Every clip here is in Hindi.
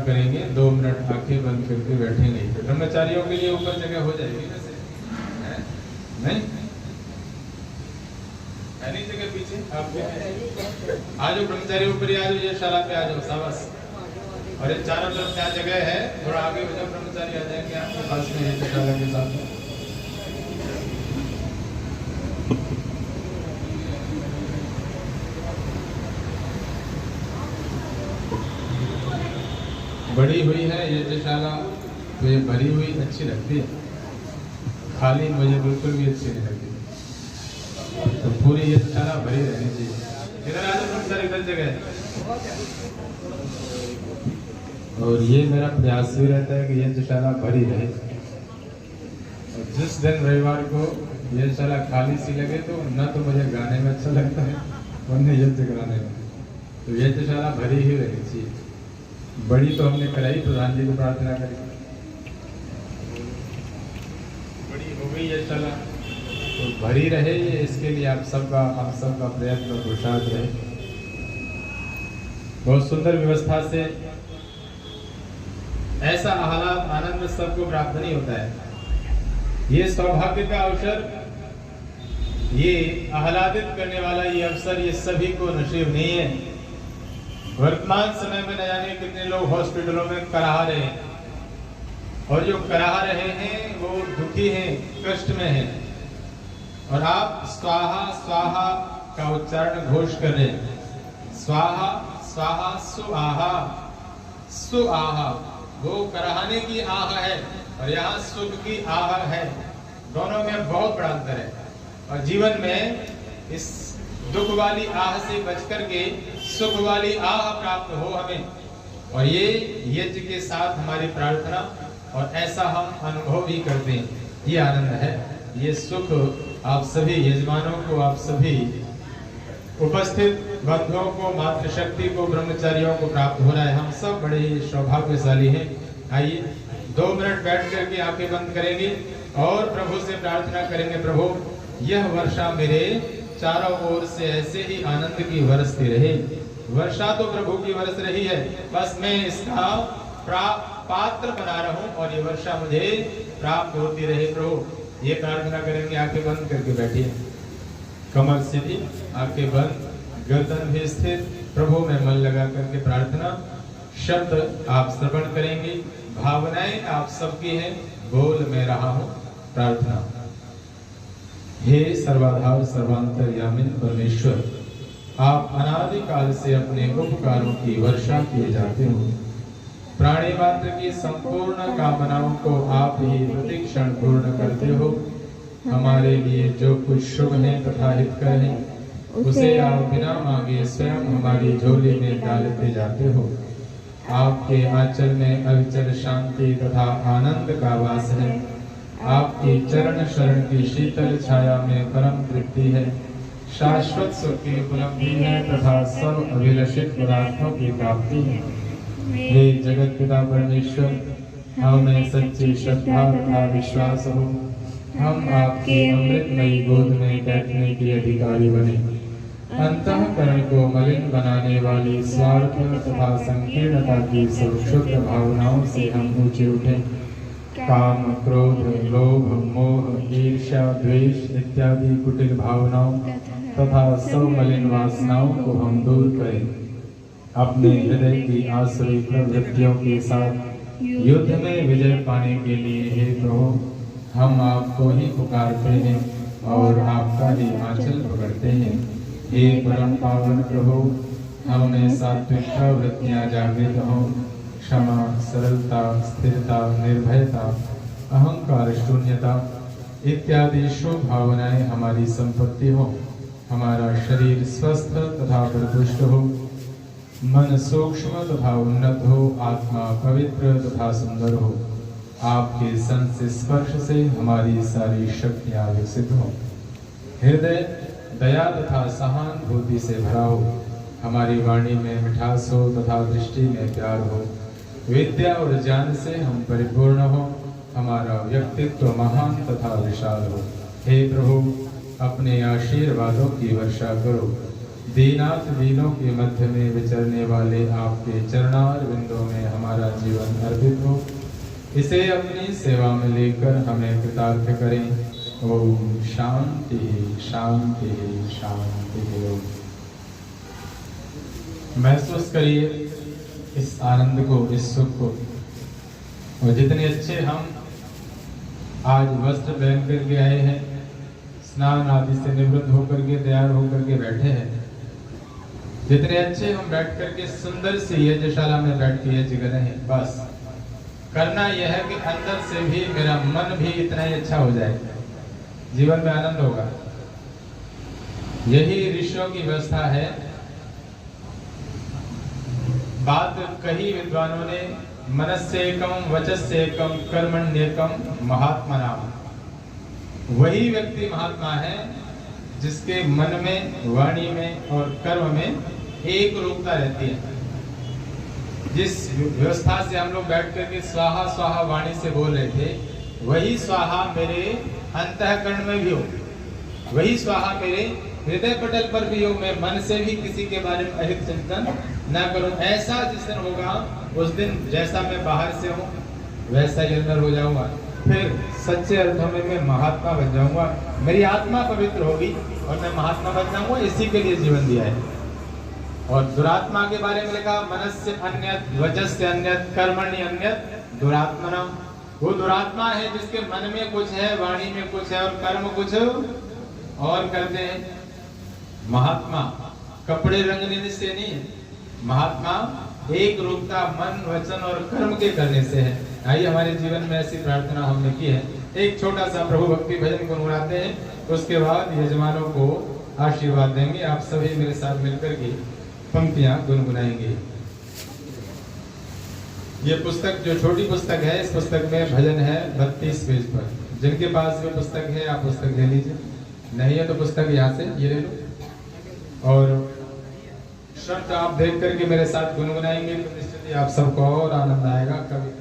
करेंगे, 2 मिनट आंखें बंद करके बैठेंगे। तो ब्रह्मचारियों के लिए ऊपर जगह हो जाएगी वैसे, नहीं नहीं जगह पीछे आपके आ जाओ, ब्रह्मचारी ऊपर ही आ जाओ, ये शाला पे आ जाओ, शाबाश। और ये चारों तरफ क्या जगह है, थोड़ा आगे हो जाओ, ब्रह्मचारी आ जाएंगे आपके पास में ये शाला के साथ। बड़ी हुई है यज्ञशाला, तो ये भरी हुई अच्छी लगती है, खाली मुझे बिल्कुल भी अच्छी नहीं लगती। तो पूरी यज्ञशाला भरी रहनी चाहिए। इधर आ जाओ सर, इधर जगह है। और ये मेरा प्रयास भी रहता है कि यज्ञशाला भरी रहे। और जिस दिन रविवार को यज्ञशाला खाली सी लगे तो न तो मुझे गाने में अच्छा लगता है और न यज्ञ कराने में, तो यज्ञशाला भरी ही रहनी चाहिए। बड़ी तो हमने कराई, प्रधान जी को प्रार्थना करी, बड़ी हो गई ये चला, तो भरी रहे ये, इसके लिए आप सबका प्रयत्न और पुरुषार्थ रहे। बहुत सुंदर व्यवस्था से ऐसा आह्लाद आनंद सबको प्राप्त नहीं होता है। ये सौभाग्य का अवसर, ये आह्लादित करने वाला ये अवसर, ये सभी को नसीब नहीं है। वर्तमान समय में न जाने कितने लोग हॉस्पिटलों में कराह रहे हैं, और जो कराह रहे हैं वो दुखी हैं, कष्ट में हैं, और आप स्वाहा स्वाहा का उच्चारण घोष कर रहे हैं। स्वाहा स्वाहा सुआहा, सुआहा वो कराहने की आह है और यहाँ सुख की आह है। दोनों में बहुत बड़ा अंतर है। और जीवन में इस दुख वाली आह से बच करके सुख वाली आह प्राप्त हो हमें, और ये यज्ञ के साथ हमारी प्रार्थना, और ऐसा हम अनुभव भी करते हैं। ये आनंद है, ये सुख आप सभी यजमानों को, आप सभी उपस्थित बंधुओं को, मातृशक्ति को, ब्रह्मचारियों को प्राप्त हो रहा है। हम सब बड़े ही सौभाग्यशाली हैं। आइए 2 मिनट बैठ करके आंखें बंद करेंगे और प्रभु से प्रार्थना करेंगे, प्रभु यह वर्षा मेरे चारों ओर से ऐसे ही आनंद की बरसती रहे। वर्षा तो प्रभु की बरस रही है, बस मैं इसका पात्र बना रहूं और ये वर्षा मुझे प्राप्त होती रहे। प्रभु ये प्रार्थना करेंगे, आंखें बंद करके बैठिए, कमर सीधी, आंखें बंद, गर्दन भी स्थिर, प्रभु में मन लगा करके प्रार्थना। शब्द आप श्रवण करेंगे, भावनाएं आप सबकी हैं, बोल मैं रहा हूं प्रार्थना। हे सर्वाधार सर्वांतर्यामिन परमेश्वर, आप अनादि काल से अपने उपकारों की वर्षा किए जाते हो। प्राणी मात्र की संपूर्ण कामनाओं को आप ही प्रतिक्षण पूर्ण करते हो। हमारे लिए जो कुछ शुभ है तथा हितकर है, उसे आप बिना मांगे स्वयं हमारी झोली में डालते जाते हो। आपके आंचल में अविचल शांति तथा आनंद का वास है। आपकी चरण शरण की शीतल छाया में परम तृप्ति है, शाश्वत सुख की उपलब्धि है तथा सब अभिलषित पदार्थों की प्राप्ति है। हे जगत पिता परमेश्वर, हमें सच्ची श्रद्धा तथा विश्वास हो, हम आपकी अमृतमयी गोद में बैठने के अधिकारी बने। अंतःकरण को मलिन बनाने वाली स्वार्थ तथा संकीर्णता की सब शुद्ध भावनाओं से हम ऊंचे उठे। काम, क्रोध, लोभ, मोह, ईर्ष्या, द्वेष इत्यादि कुटिल भावनाओं तथा सब मलिन वासनाओं को हम दूर करें। अपने हृदय की आसुरी प्रवृत्तियों के साथ युद्ध में विजय पाने के लिए हे प्रभु हम आपको ही पुकारते हैं और आपका ही आंचल पकड़ते हैं। हे परम पावन प्रभु, हमें सात्विक प्रवृत्तियां जागृत हों, क्षमा, सरलता, स्थिरता, निर्भयता, अहंकार शून्यता इत्यादि शुभ भावनाएं हमारी संपत्ति हो। हमारा शरीर स्वस्थ तथा प्रतुष्ट हो, मन सूक्ष्म तथा उन्नत हो, आत्मा पवित्र तथा सुंदर हो। आपके संत स्पर्श से हमारी सारी शक्तियां विकसित हो। हृदय दया तथा सहानुभूति से भरा हो। हमारी वाणी में मिठास हो तथा दृष्टि में प्यार हो। विद्या और ज्ञान से हम परिपूर्ण हो। हमारा व्यक्तित्व महान तथा विशाल हो। हे प्रभु, अपने आशीर्वादों की वर्षा करो। दीनाथ दीनों के मध्य में विचरने वाले आपके चरणार बिंदों में हमारा जीवन अर्पित हो। इसे अपनी सेवा में लेकर हमें कृतार्थ करें। ओम शांति शांति शांति। महसूस करिए इस आनंद को, इस सुख को। और जितने अच्छे हम आज वस्त्र पहन करके आए हैं, स्नान आदि से निवृत्त होकर के तैयार होकर के बैठे हैं, जितने अच्छे हम बैठ करके सुंदर सी यज्ञशाला में बैठ के यज्ञ कर रहे हैं, बस करना यह है कि अंदर से भी मेरा मन भी इतना ही अच्छा हो जाए, जीवन में आनंद होगा। यही ऋषियों की व्यवस्था है। बात कही विद्वानों ने, मनस्येकम वचस्येकम कर्मण्येकम महात्मा नाम। वही व्यक्ति महात्मा है जिसके मन में, वाणी में और कर्म में एक रूपता रहती है। जिस व्यवस्था से हम लोग बैठ करके स्वाहा स्वाहा वाणी से बोल रहे थे, वही स्वाहा मेरे अंतःकरण में भी हो, वही स्वाहा मेरे हृदय पटल पर भी हो। मैं मन से भी किसी के बारे में अहित चिंतन न करूं। ऐसा जिस दिन होगा, उस दिन जैसा मैं बाहर से हूं वैसा ही अंदर हो जाऊंगा। फिर सच्चे अर्थों में मैं महात्मा बन जाऊंगा। मेरी आत्मा पवित्र होगी और मैं महात्मा बन जाऊंगा। इसी के लिए जीवन दिया है। और दुरात्मा के बारे में लिखा, मनस्य अन्यत वचस्य अन्यत कर्मण्य अन्यत दुरात्मना। वो दुरात्मा है जिसके मन में कुछ है, वाणी में कुछ है और कर्म कुछ और करते हैं। महात्मा कपड़े रंगने से नहीं है, महात्मा एक रूपता मन वचन और कर्म के करने से है। आइए हमारे जीवन में ऐसी प्रार्थना हमने की है। एक छोटा सा प्रभु भक्ति भजन गुनगुनाते हैं, उसके बाद यजमानों को आशीर्वाद देंगे। आप सभी मेरे साथ मिलकर के पंक्तियां गुनगुनाएंगे। ये पुस्तक जो छोटी पुस्तक है, इस पुस्तक में भजन है 32 पेज पर। जिनके पास ये पुस्तक है आप पुस्तक ले लीजिए, नहीं है तो पुस्तक यहाँ से ये ले लो। और शब्द आप देख करके मेरे साथ गुनगुनाएंगे तो निश्चित ही आप सबको और आनंद आएगा। कभी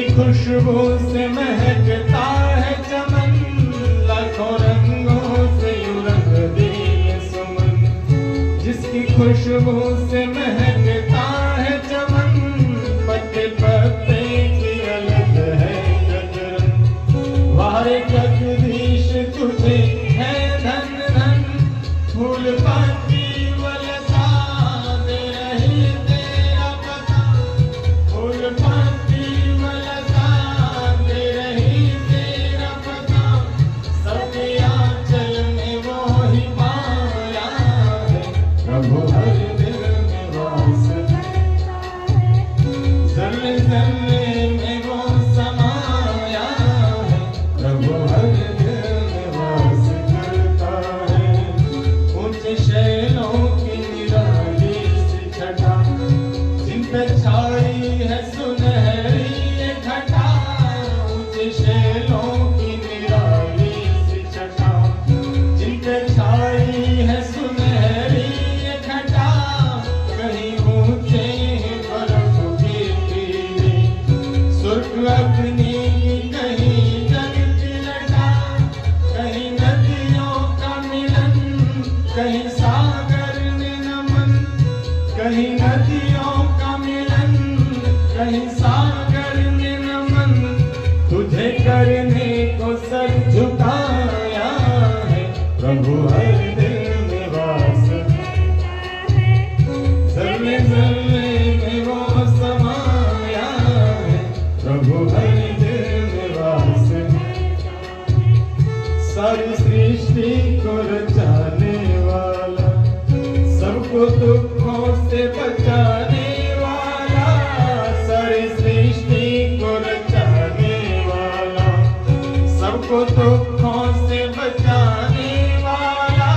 खुशबू से महकता है चमन, लाखों रंगों से यूं रंग दिए सुमन। जिसकी खुशबू से महकता है चमन, पत्ते पत्ते की अलग है गगन। वारे जगदीश तुझे है धन धन, फूल पत्ती वलसा दे रही तेरा पता। फूल पत्ती वलसा दे रही सारी सृष्टि को रचाने वाला, सबको दुखों से बचाने वाला, सारी सृष्टि को रचाने वाला, सबको दुखों से बचाने वाला,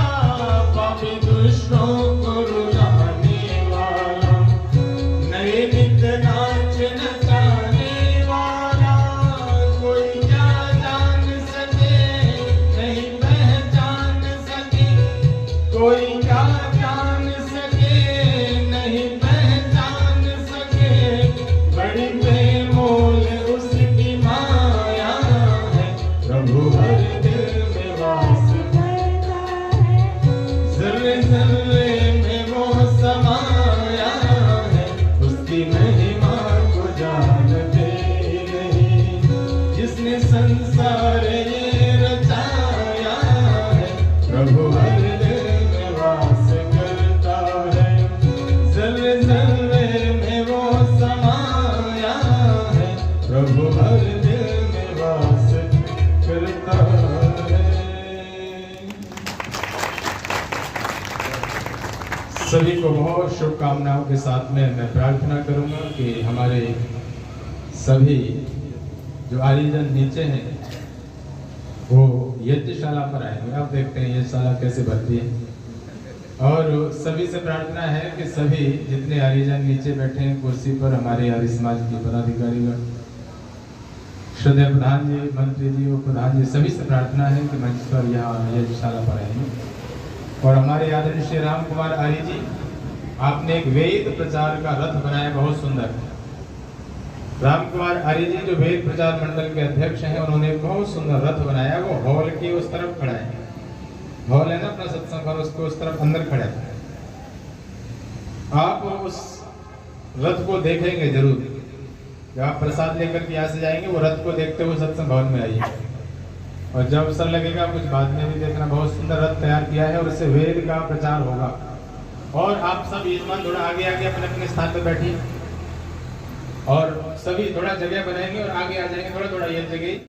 पापी दुष्टों को रुलाने वाला, नए नित नाच नचाने वाला, कोई क्या जान सके नहीं पहचान सके, कोई क्या जान सके नहीं पहचान सके, बड़ी बेमोल उसकी माया है, प्रभु हर दिल में वास करता है, जर्रे जर्रे में वो समाया है, उसकी महिमा को जानते नहीं, जिसने संसार ये रचाया है, प्रभु हर दिल में वास करता है, जर्रे जर्रे में वो समाया है, प्रभु हर दिल में वास करता है। सभी को बहुत शुभकामनाओं के साथ में मैं प्रार्थना करूंगा कि हमारे सभी जो आर्यजन नीचे हैं वो यज्ञशाला पर आएंगे। अब देखते हैं यज्ञशाला कैसे भरती है। और सभी से प्रार्थना है कि सभी जितने आर्यजन नीचे बैठे हैं कुर्सी पर, हमारे आर्य समाज के पदाधिकारीगण, श्रद्धेय प्रधान जी, मंत्री जी, उप प्रधान जी, सभी से प्रार्थना है कि मंच पर यहाँ यज्ञशाला पर आएंगे। और हमारे आदरणीय श्री राम कुमार आर्य जी, आपने एक वेद प्रचार का रथ बनाया, बहुत सुंदर। राम कुमार आर्य जी जो वेद प्रचार मंडल के अध्यक्ष हैं, उन्होंने एक बहुत सुंदर रथ बनाया। वो हॉल के उस तरफ खड़ा है, हॉल है ना अपना सत्संग हॉल, उसके उस तरफ अंदर खड़ा है। आप उस रथ को देखेंगे जरूर, जब आप प्रसाद लेकर के यहाँ से जाएंगे, वो रथ को देखते हुए सत्संग भवन में आइए। और जब अवसर लगेगा कुछ बाद में भी देखना, बहुत सुंदर रथ तैयार किया है और इससे वेद का प्रचार होगा। और आप सब यजमान थोड़ा आगे आगे अपने अपने स्थान पर बैठिए और सभी थोड़ा जगह बनाएंगे और आगे आ जाएंगे, थोड़ा थोड़ा ये जगह